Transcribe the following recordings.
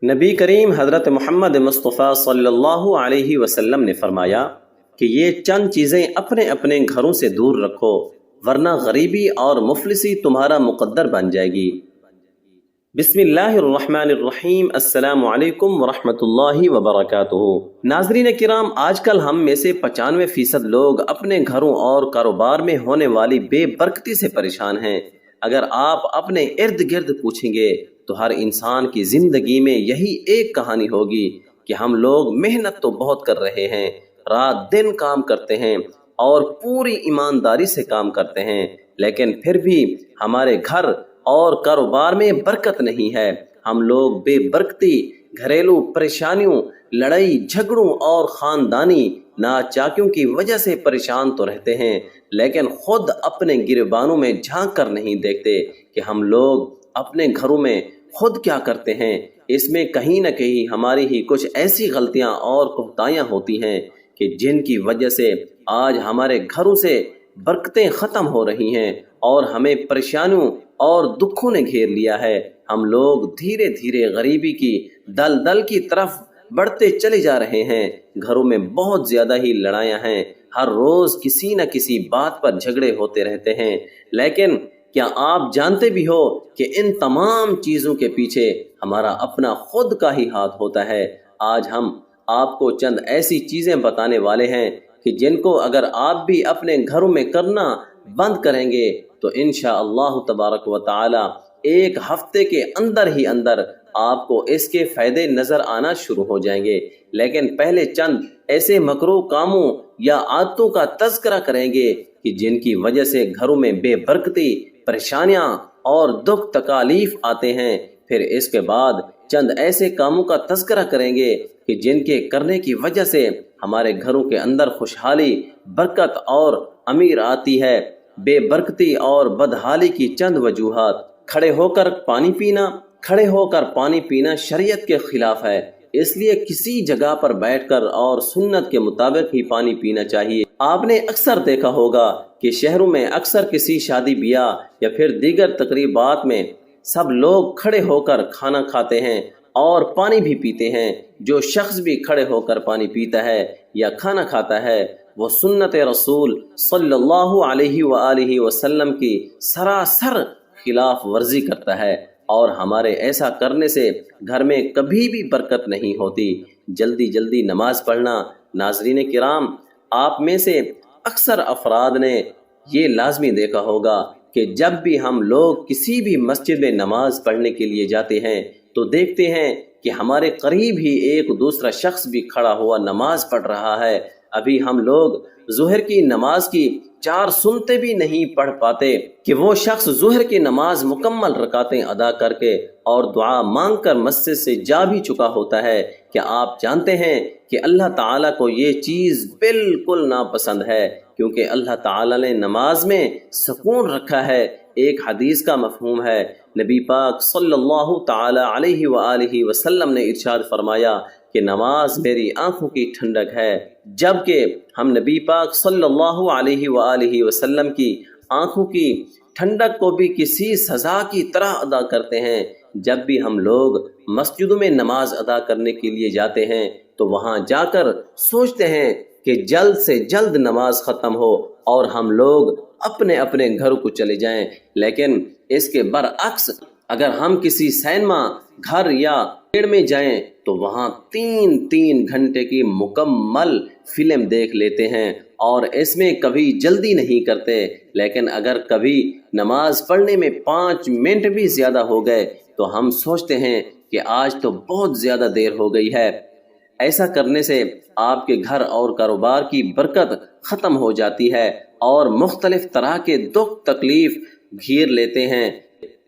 نبی کریم حضرت محمد مصطفیٰ صلی اللہ علیہ وسلم نے فرمایا کہ یہ چند چیزیں اپنے اپنے گھروں سے دور رکھو ورنہ غریبی اور مفلسی تمہارا مقدر بن جائے گی۔ بسم اللہ الرحمن الرحیم۔ السلام علیکم ورحمۃ اللہ وبرکاتہ۔ ناظرین کرام، آج کل ہم میں سے 95% لوگ اپنے گھروں اور کاروبار میں ہونے والی بے برکتی سے پریشان ہیں۔ اگر آپ اپنے ارد گرد پوچھیں گے تو ہر انسان کی زندگی میں یہی ایک کہانی ہوگی کہ ہم لوگ محنت تو بہت کر رہے ہیں، رات دن کام کرتے ہیں اور پوری ایمانداری سے کام کرتے ہیں، لیکن پھر بھی ہمارے گھر اور کاروبار میں برکت نہیں ہے۔ ہم لوگ بے برکتی، گھریلو پریشانیوں، لڑائی جھگڑوں اور خاندانی ناچاکیوں کی وجہ سے پریشان تو رہتے ہیں، لیکن خود اپنے گریبانوں میں جھانک کر نہیں دیکھتے کہ ہم لوگ اپنے گھروں میں خود کیا کرتے ہیں۔ اس میں کہیں نہ کہیں ہماری ہی کچھ ایسی غلطیاں اور کوتاہیاں ہوتی ہیں کہ جن کی وجہ سے آج ہمارے گھروں سے برکتیں ختم ہو رہی ہیں اور ہمیں پریشانیوں اور دکھوں نے گھیر لیا ہے۔ ہم لوگ دھیرے دھیرے غریبی کی دلدل کی طرف بڑھتے چلے جا رہے ہیں۔ گھروں میں بہت زیادہ ہی لڑائیاں ہیں، ہر روز کسی نہ کسی بات پر جھگڑے ہوتے رہتے ہیں، لیکن کیا آپ جانتے بھی ہو کہ ان تمام چیزوں کے پیچھے ہمارا اپنا خود کا ہی ہاتھ ہوتا ہے؟ آج ہم آپ کو چند ایسی چیزیں بتانے والے ہیں کہ جن کو اگر آپ بھی اپنے گھروں میں کرنا بند کریں گے تو انشاءاللہ تبارک و تعالی ایک ہفتے کے اندر ہی اندر آپ کو اس کے فائدے نظر آنا شروع ہو جائیں گے۔ لیکن پہلے چند ایسے مکروہ کاموں یا عادتوں کا تذکرہ کریں گے کہ جن کی وجہ سے گھروں میں بے برکتی، پریشانیاں اور دکھ تکالیف آتے ہیں۔ پھر اس کے بعد چند ایسے کاموں کا تذکرہ کریں گے کہ جن کے کرنے کی وجہ سے ہمارے گھروں کے اندر خوشحالی، برکت اور امیر آتی ہے۔ بے برکتی اور بدحالی کی چند وجوہات۔ کھڑے ہو کر پانی پینا شریعت کے خلاف ہے، اس لیے کسی جگہ پر بیٹھ کر اور سنت کے مطابق ہی پانی پینا چاہیے۔ آپ نے اکثر دیکھا ہوگا کہ شہروں میں اکثر کسی شادی بیاہ یا پھر دیگر تقریبات میں سب لوگ کھڑے ہو کر کھانا کھاتے ہیں اور پانی بھی پیتے ہیں۔ جو شخص بھی کھڑے ہو کر پانی پیتا ہے یا کھانا کھاتا ہے وہ سنت رسول صلی اللہ علیہ وآلہ وسلم کی سراسر خلاف ورزی کرتا ہے، اور ہمارے ایسا کرنے سے گھر میں کبھی بھی برکت نہیں ہوتی۔ جلدی جلدی نماز پڑھنا۔ ناظرین کرام، آپ میں سے اکثر افراد نے یہ لازمی دیکھا ہوگا کہ جب بھی ہم لوگ کسی بھی مسجد میں نماز پڑھنے کے لیے جاتے ہیں تو دیکھتے ہیں کہ ہمارے قریب ہی ایک دوسرا شخص بھی کھڑا ہوا نماز پڑھ رہا ہے۔ ابھی ہم لوگ ظہر کی نماز کی 4 سنتیں بھی نہیں پڑھ پاتے کہ وہ شخص ظہر کی نماز مکمل رکعتیں ادا کر کے اور دعا مانگ کر مسجد سے جا بھی چکا ہوتا ہے۔ کیا آپ جانتے ہیں کہ اللہ تعالیٰ کو یہ چیز بالکل ناپسند ہے، کیونکہ اللہ تعالیٰ نے نماز میں سکون رکھا ہے۔ ایک حدیث کا مفہوم ہے، نبی پاک صلی اللہ تعالی علیہ وآلہ وسلم نے ارشاد فرمایا کہ نماز میری آنکھوں کی ٹھنڈک ہے، جبکہ ہم نبی پاک صلی اللہ علیہ وآلہ وسلم کی آنکھوں کی ٹھنڈک کو بھی کسی سزا کی طرح ادا کرتے ہیں۔ جب بھی ہم لوگ مسجدوں میں نماز ادا کرنے کے لیے جاتے ہیں تو وہاں جا کر سوچتے ہیں کہ جلد سے جلد نماز ختم ہو اور ہم لوگ اپنے اپنے گھر کو چلے جائیں، لیکن اس کے برعکس اگر ہم کسی سینما گھر یا تھیٹر میں جائیں تو وہاں 3 گھنٹے کی مکمل فلم دیکھ لیتے ہیں اور اس میں کبھی جلدی نہیں کرتے، لیکن اگر کبھی نماز پڑھنے میں 5 منٹ بھی زیادہ ہو گئے تو ہم سوچتے ہیں کہ آج تو بہت زیادہ دیر ہو گئی ہے۔ ایسا کرنے سے آپ کے گھر اور کاروبار کی برکت ختم ہو جاتی ہے اور مختلف طرح کے دکھ تکلیف گھیر لیتے ہیں۔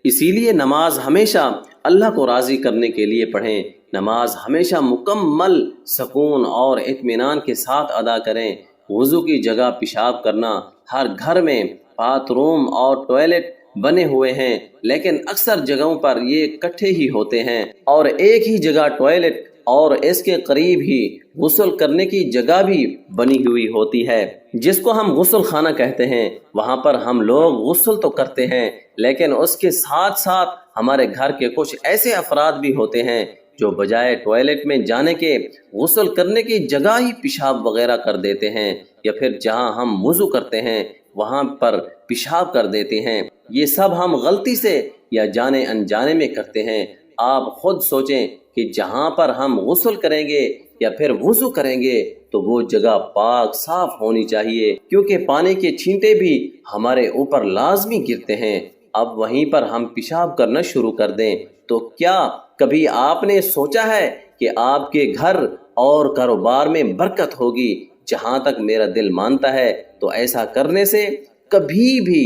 اسی لیے نماز ہمیشہ اللہ کو راضی کرنے کے لیے پڑھیں۔ نماز ہمیشہ مکمل سکون اور اطمینان کے ساتھ ادا کریں۔ وضو کی جگہ پیشاب کرنا۔ ہر گھر میں باتھ روم اور ٹوائلٹ بنے ہوئے ہیں، لیکن اکثر جگہوں پر یہ اکٹھے ہی ہوتے ہیں اور ایک ہی جگہ ٹوائلٹ اور اس کے قریب ہی غسل کرنے کی جگہ بھی بنی ہوئی ہوتی ہے، جس کو ہم غسل خانہ کہتے ہیں۔ وہاں پر ہم لوگ غسل تو کرتے ہیں، لیکن اس کے ساتھ ساتھ ہمارے گھر کے کچھ ایسے افراد بھی ہوتے ہیں جو بجائے ٹوائلٹ میں جانے کے غسل کرنے کی جگہ ہی پیشاب وغیرہ کر دیتے ہیں، یا پھر جہاں ہم وضو کرتے ہیں وہاں پر پیشاب کر دیتے ہیں۔ یہ سب ہم غلطی سے یا جانے انجانے میں کرتے ہیں۔ آپ خود سوچیں کہ جہاں پر ہم غسل کریں گے یا پھر وضو کریں گے تو وہ جگہ پاک صاف ہونی چاہیے، کیونکہ پانی کے چھینٹے بھی ہمارے اوپر لازمی گرتے ہیں۔ اب وہیں پر ہم پیشاب کرنا شروع کر دیں تو کیا کبھی آپ نے سوچا ہے کہ آپ کے گھر اور کاروبار میں برکت ہوگی؟ جہاں تک میرا دل مانتا ہے تو ایسا کرنے سے کبھی بھی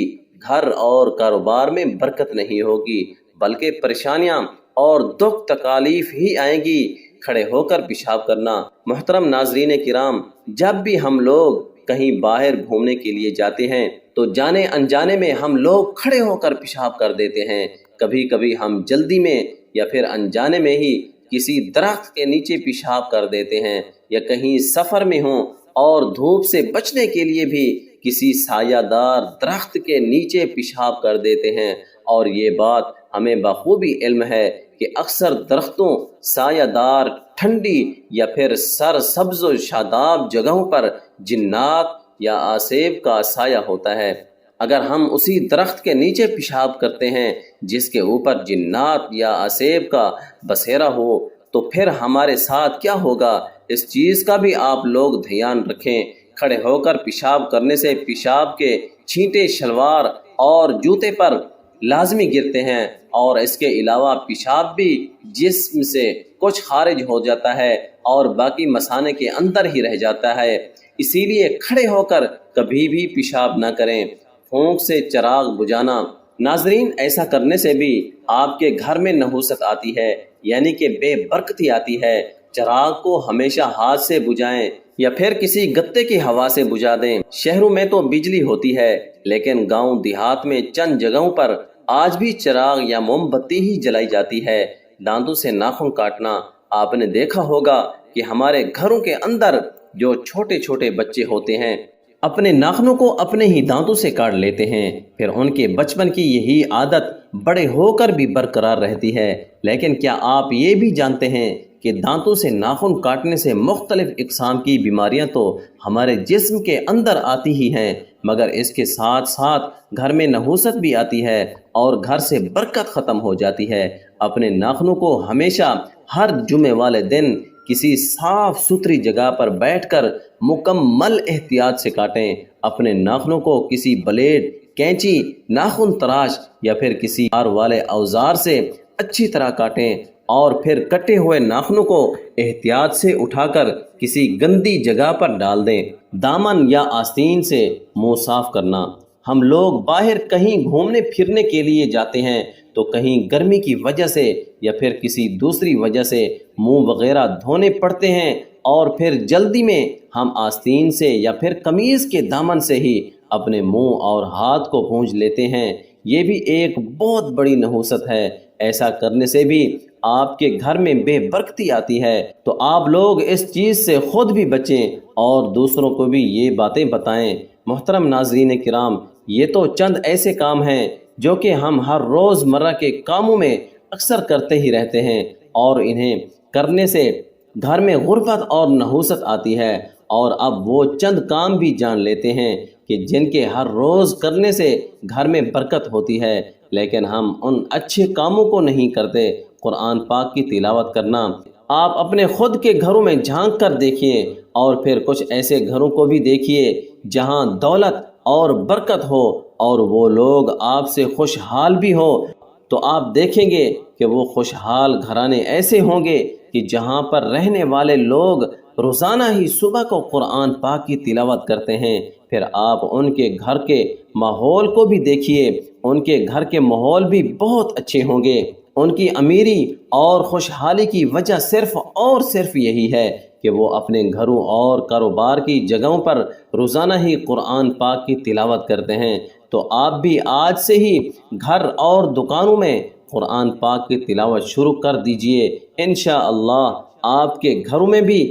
گھر اور کاروبار میں برکت نہیں ہوگی، بلکہ پریشانیاں اور دکھ تکالیف ہی آئیں گی۔ کھڑے ہو کر پیشاب کرنا۔ محترم ناظرین کرام، جب بھی ہم لوگ کہیں باہر گھومنے کے لیے جاتے ہیں تو جانے انجانے میں ہم لوگ کھڑے ہو کر پیشاب کر دیتے ہیں۔ کبھی کبھی ہم جلدی میں یا پھر انجانے میں ہی کسی درخت کے نیچے پیشاب کر دیتے ہیں، یا کہیں سفر میں ہوں اور دھوپ سے بچنے کے لیے بھی کسی سایہ دار درخت کے نیچے پیشاب کر دیتے ہیں۔ اور یہ بات ہمیں بخوبی علم ہے کہ اکثر درختوں، سایہ دار، ٹھنڈی یا پھر سر سبز و شاداب جگہوں پر جنات یا آسیب کا سایہ ہوتا ہے۔ اگر ہم اسی درخت کے نیچے پیشاب کرتے ہیں جس کے اوپر جنات یا آسیب کا بسیرا ہو تو پھر ہمارے ساتھ کیا ہوگا، اس چیز کا بھی آپ لوگ دھیان رکھیں۔ کھڑے ہو کر پیشاب کرنے سے پیشاب کے چھینٹے شلوار اور جوتے پر لازمی گرتے ہیں، اور اس کے علاوہ پیشاب بھی جسم سے کچھ خارج ہو جاتا ہے اور باقی مثانے کے اندر ہی رہ جاتا ہے۔ اسی لیے کھڑے ہو کر کبھی بھی پیشاب نہ کریں۔ پھونک سے چراغ بجھانا۔ ناظرین، ایسا کرنے سے بھی آپ کے گھر میں نحوست آتی ہے، یعنی کہ بے برکتی آتی ہے۔ چراغ کو ہمیشہ ہاتھ سے بجھائیں یا پھر کسی گتے کی ہوا سے بجھا دیں۔ شہروں میں تو بجلی ہوتی ہے، لیکن گاؤں دیہات میں چند جگہوں پر آج بھی چراغ یا موم بتی ہی جلائی جاتی ہے۔ دانتوں سے ناخن کاٹنا۔ آپ نے دیکھا ہوگا کہ ہمارے گھروں کے اندر جو چھوٹے چھوٹے بچے ہوتے ہیں اپنے ناخنوں کو اپنے ہی دانتوں سے کاٹ لیتے ہیں، پھر ان کے بچپن کی یہی عادت بڑے ہو کر بھی برقرار رہتی ہے۔ لیکن کیا آپ یہ بھی جانتے ہیں کہ دانتوں سے ناخن کاٹنے سے مختلف اقسام کی بیماریاں تو ہمارے جسم کے اندر آتی ہی ہیں، مگر اس کے ساتھ ساتھ گھر میں نحوست بھی آتی ہے اور گھر سے برکت ختم ہو جاتی ہے۔ اپنے ناخنوں کو ہمیشہ ہر جمعے والے دن کسی صاف ستھری جگہ پر بیٹھ کر مکمل احتیاط سے کاٹیں۔ اپنے ناخنوں کو کسی بلیڈ، کینچی، ناخن تراش یا پھر کسی کار والے اوزار سے اچھی طرح کاٹیں، اور پھر کٹے ہوئے ناخنوں کو احتیاط سے اٹھا کر کسی گندی جگہ پر ڈال دیں۔ دامن یا آستین سے منہ صاف کرنا۔ ہم لوگ باہر کہیں گھومنے پھرنے کے لیے جاتے ہیں تو کہیں گرمی کی وجہ سے یا پھر کسی دوسری وجہ سے منہ وغیرہ دھونے پڑتے ہیں، اور پھر جلدی میں ہم آستین سے یا پھر قمیض کے دامن سے ہی اپنے منہ اور ہاتھ کو پونچھ لیتے ہیں۔ یہ بھی ایک بہت بڑی نحوست ہے۔ ایسا کرنے سے بھی آپ کے گھر میں بے برکتی آتی ہے۔ تو آپ لوگ اس چیز سے خود بھی بچیں اور دوسروں کو بھی یہ باتیں بتائیں۔ محترم ناظرین کرام، یہ تو چند ایسے کام ہیں جو کہ ہم ہر روز مرہ کے کاموں میں اکثر کرتے ہی رہتے ہیں، اور انہیں کرنے سے گھر میں غربت اور نحوست آتی ہے۔ اور اب وہ چند کام بھی جان لیتے ہیں کہ جن کے ہر روز کرنے سے گھر میں برکت ہوتی ہے، لیکن ہم ان اچھے کاموں کو نہیں کرتے۔ قرآن پاک کی تلاوت کرنا۔ آپ اپنے خود کے گھروں میں جھانک کر دیکھیے، اور پھر کچھ ایسے گھروں کو بھی دیکھیے جہاں دولت اور برکت ہو اور وہ لوگ آپ سے خوشحال بھی ہو، تو آپ دیکھیں گے کہ وہ خوشحال گھرانے ایسے ہوں گے کہ جہاں پر رہنے والے لوگ روزانہ ہی صبح کو قرآن پاک کی تلاوت کرتے ہیں۔ پھر آپ ان کے گھر کے ماحول کو بھی دیکھیے، ان کے گھر کے ماحول بھی بہت اچھے ہوں گے۔ ان کی امیری اور خوشحالی کی وجہ صرف اور صرف یہی ہے کہ وہ اپنے گھروں اور کاروبار کی جگہوں پر روزانہ ہی قرآن پاک کی تلاوت کرتے ہیں۔ تو آپ بھی آج سے ہی گھر اور دکانوں میں قرآن پاک کی تلاوت شروع کر دیجئے۔ انشاءاللہ آپ کے گھروں میں بھی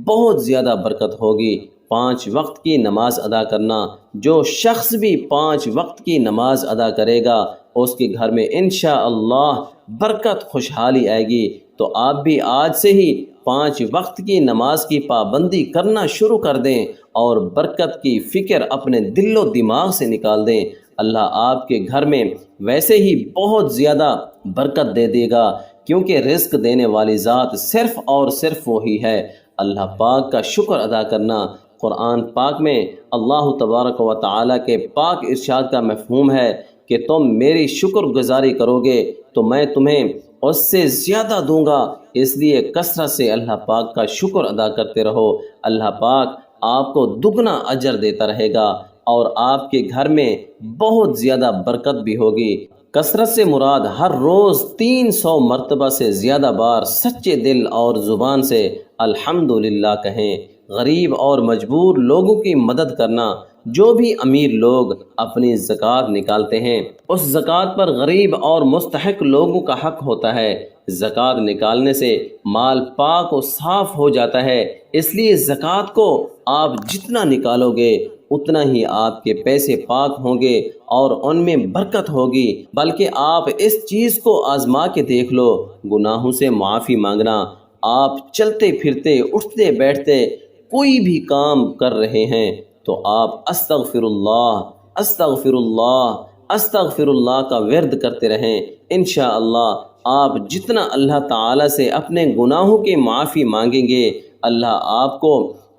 بہت زیادہ برکت ہوگی۔ 5 وقت کی نماز ادا کرنا۔ جو شخص بھی 5 وقت کی نماز ادا کرے گا اس کے گھر میں انشاءاللہ برکت خوشحالی آئے گی۔ تو آپ بھی آج سے ہی 5 وقت کی نماز کی پابندی کرنا شروع کر دیں اور برکت کی فکر اپنے دل و دماغ سے نکال دیں۔ اللہ آپ کے گھر میں ویسے ہی بہت زیادہ برکت دے دے گا، کیونکہ رزق دینے والی ذات صرف اور صرف وہی ہے۔ اللہ پاک کا شکر ادا کرنا۔ قرآن پاک میں اللہ تبارک و تعالیٰ کے پاک ارشاد کا مفہوم ہے کہ تم میری شکر گزاری کرو گے تو میں تمہیں اس سے زیادہ دوں گا، اس لیے کثرت سے اللہ پاک کا شکر ادا کرتے رہو۔ اللہ پاک آپ کو دگنا اجر دیتا رہے گا اور آپ کے گھر میں بہت زیادہ برکت بھی ہوگی۔ کثرت سے مراد ہر روز 300 مرتبہ سے زیادہ بار سچے دل اور زبان سے الحمدللہ کہیں۔ غریب اور مجبور لوگوں کی مدد کرنا۔ جو بھی امیر لوگ اپنی زکوٰۃ نکالتے ہیں اس زکوٰۃ پر غریب اور مستحق لوگوں کا حق ہوتا ہے۔ زکوٰۃ نکالنے سے مال پاک و صاف ہو جاتا ہے، اس لیے زکوٰۃ کو آپ جتنا نکالو گے اتنا ہی آپ کے پیسے پاک ہوں گے اور ان میں برکت ہوگی۔ بلکہ آپ اس چیز کو آزما کے دیکھ لو، گناہوں سے معافی مانگنا۔ آپ چلتے پھرتے اٹھتے بیٹھتے کوئی بھی کام کر رہے ہیں تو آپ استغفر اللہ استغفر اللہ استغفر اللہ کا ورد کرتے رہیں۔ انشاءاللہ آپ جتنا اللہ تعالیٰ سے اپنے گناہوں کی معافی مانگیں گے اللہ آپ کو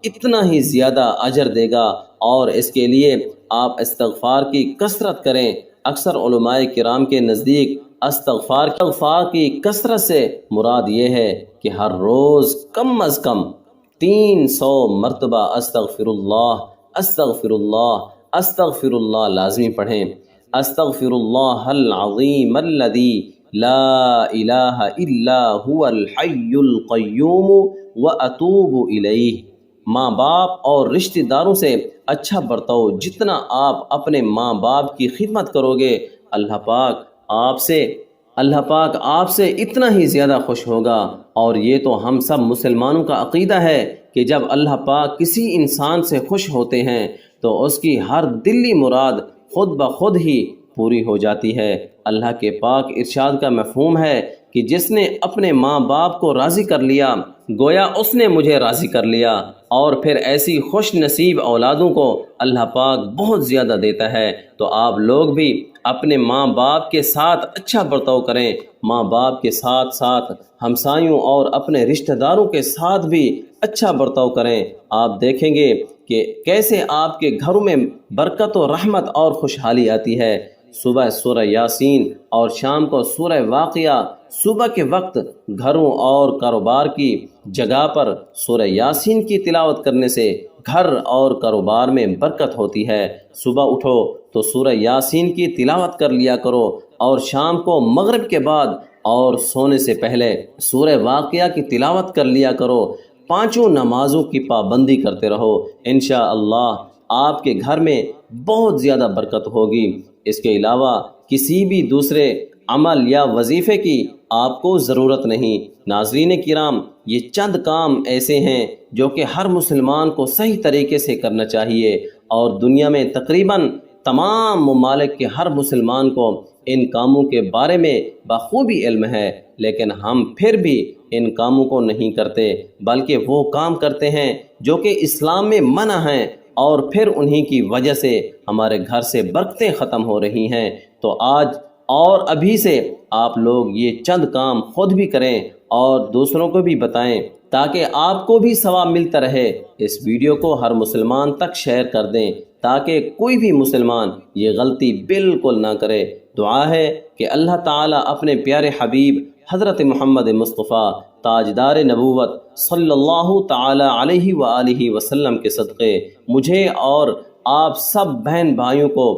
اتنا ہی زیادہ اجر دے گا، اور اس کے لیے آپ استغفار کی کثرت کریں۔ اکثر علماء کرام کے نزدیک استغفار کی کثرت سے مراد یہ ہے کہ ہر روز کم از کم 300 مرتبہ استغفر اللہ استغفر اللہ استغفر اللہ لازمی پڑھیں۔ استغفر اللہ العظیم الذی لا الہ الا هو الحی القیوم واتوب الیہ۔ ماں باپ اور رشتہ داروں سے اچھا برتاؤ۔ جتنا آپ اپنے ماں باپ کی خدمت کرو گے اللہ پاک آپ سے اتنا ہی زیادہ خوش ہوگا۔ اور یہ تو ہم سب مسلمانوں کا عقیدہ ہے کہ جب اللہ پاک کسی انسان سے خوش ہوتے ہیں تو اس کی ہر دلی مراد خود بخود ہی پوری ہو جاتی ہے۔ اللہ کے پاک ارشاد کا مفہوم ہے کہ جس نے اپنے ماں باپ کو راضی کر لیا گویا اس نے مجھے راضی کر لیا، اور پھر ایسی خوش نصیب اولادوں کو اللہ پاک بہت زیادہ دیتا ہے۔ تو آپ لوگ بھی اپنے ماں باپ کے ساتھ اچھا برتاؤ کریں، ماں باپ کے ساتھ ساتھ ہمسایوں اور اپنے رشتہ داروں کے ساتھ بھی اچھا برتاؤ کریں۔ آپ دیکھیں گے کہ کیسے آپ کے گھروں میں برکت و رحمت اور خوشحالی آتی ہے۔ صبح سورہ یاسین اور شام کو سورہ واقعہ، صبح کے وقت گھروں اور کاروبار کی جگہ پر سورہ یاسین کی تلاوت کرنے سے گھر اور کاروبار میں برکت ہوتی ہے۔ صبح اٹھو تو سورہ یاسین کی تلاوت کر لیا کرو، اور شام کو مغرب کے بعد اور سونے سے پہلے سورہ واقعہ کی تلاوت کر لیا کرو۔ 5 نمازوں کی پابندی کرتے رہو، انشاءاللہ آپ کے گھر میں بہت زیادہ برکت ہوگی۔ اس کے علاوہ کسی بھی دوسرے عمل یا وظیفے کی آپ کو ضرورت نہیں۔ ناظرین کرام، یہ چند کام ایسے ہیں جو کہ ہر مسلمان کو صحیح طریقے سے کرنا چاہیے، اور دنیا میں تقریباً تمام ممالک کے ہر مسلمان کو ان کاموں کے بارے میں بخوبی علم ہے، لیکن ہم پھر بھی ان کاموں کو نہیں کرتے، بلکہ وہ کام کرتے ہیں جو کہ اسلام میں منع ہیں، اور پھر انہی کی وجہ سے ہمارے گھر سے برکتیں ختم ہو رہی ہیں۔ تو آج اور ابھی سے آپ لوگ یہ چند کام خود بھی کریں اور دوسروں کو بھی بتائیں تاکہ آپ کو بھی ثواب ملتا رہے۔ اس ویڈیو کو ہر مسلمان تک شیئر کر دیں تاکہ کوئی بھی مسلمان یہ غلطی بالکل نہ کرے۔ دعا ہے کہ اللہ تعالیٰ اپنے پیارے حبیب حضرت محمد مصطفیٰ تاجدار نبوت صلی اللہ تعالی علیہ وآلہ وسلم کے صدقے مجھے اور آپ سب بہن بھائیوں کو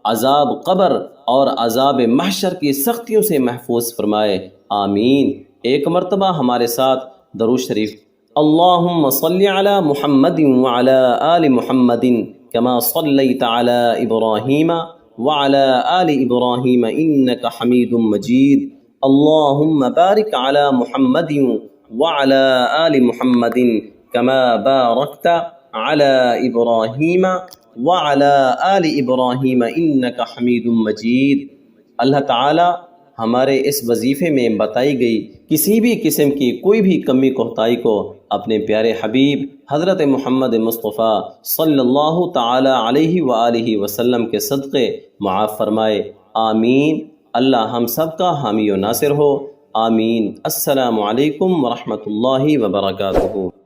عذاب قبر اور عذاب محشر کی سختیوں سے محفوظ فرمائے، آمین۔ ایک مرتبہ ہمارے ساتھ درود شریف۔ اللہم صلی علی محمد وعلی آل محمد کما صلیت علی ابراہیم وعلی آل ابراہیم انک حمید مجید۔ اللہم بارک علی محمد وعلی آل محمد کما بارکت علی ابراہیم وعلی آل ابراہیم انک حمید مجید۔ اللہ تعالیٰ ہمارے اس وظیفے میں بتائی گئی کسی بھی قسم کی کوئی بھی کمی کوتاہی کو اپنے پیارے حبیب حضرت محمد مصطفیٰ صلی اللہ تعالی علیہ وآلہ وسلم کے صدقے معاف فرمائے، آمین۔ اللہ ہم سب کا حامی و ناصر ہو، آمین۔ السلام علیکم ورحمۃ اللہ وبرکاتہ۔